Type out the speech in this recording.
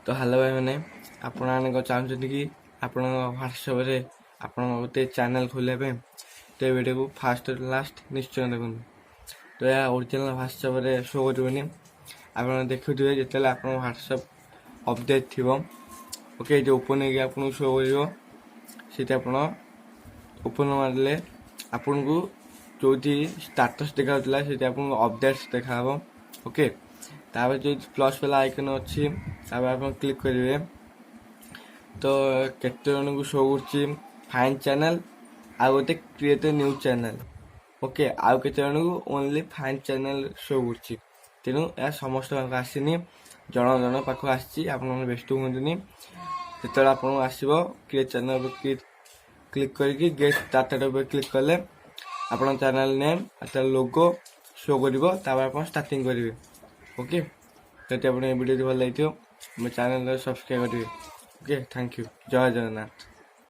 तो हेलो भाई मैंने ଆପଣ ଚାହୁଁଛନ୍ତି କି ଆପଣଙ୍କ ହ୍ୱାଟ୍ସଆପ୍ରେ ଆପଣଙ୍କ ଗୋଟେ ଚ୍ୟାନେଲ୍ ଖୋଲିବା ପାଇଁ ତ ଏ ଭିଡ଼ିଓକୁ ଫାଷ୍ଟ ଲାଷ୍ଟ ନିଶ୍ଚୟ ଦେଖନ୍ତୁ। ତ ଏହା ଓରିଜିନାଲ୍ ହ୍ୱାଟ୍ସଆପ୍ରେ ଶୋ କରିବନି। ଆପଣ ଦେଖୁଥିବେ ଯେତେବେଳେ ଆପଣଙ୍କ ହ୍ୱାଟ୍ସଆପ୍ ଅପଡେଟ୍ ଥିବ ଓକେ ଏଠି ଓପନ୍ ହେଇକି ଆପଣଙ୍କୁ ଶୋ କରିବ। ସେଇଠି ଆପଣ ଓପନ୍ ମାରିଲେ ଆପଣଙ୍କୁ ଯେଉଁଠି ଷ୍ଟାଟସ୍ ଦେଖାଉଥିଲା ସେଇଠି ଆପଣଙ୍କୁ ଅପଡେଟ୍ସ ଦେଖାହେବ ଓକେ। ତାପରେ जो प्लस वाला आइकन अच्छी आप क्लिक करेंगे तो केते जन को शो कर फाइन चैनल आ गोटे क्रिएट न्यू चैनल ओके आउ केते जन को ओनली फाइन चैनल शो कर तेणु यह समस्त आसनी जन जन पाख आसी व्यस्त हुए जो आप आसो क्रिएट चैनल क्लिक करके गेट स्टार्टेड क्लिक कले आप चैनल नेम लोगो शो कर स्टार्टिंग करेंगे ओके। तो आप वीडियो भल लगे मेरे चैनल सब्सक्राइब करेंगे ओके। Thank you. जय जगन्नाथ।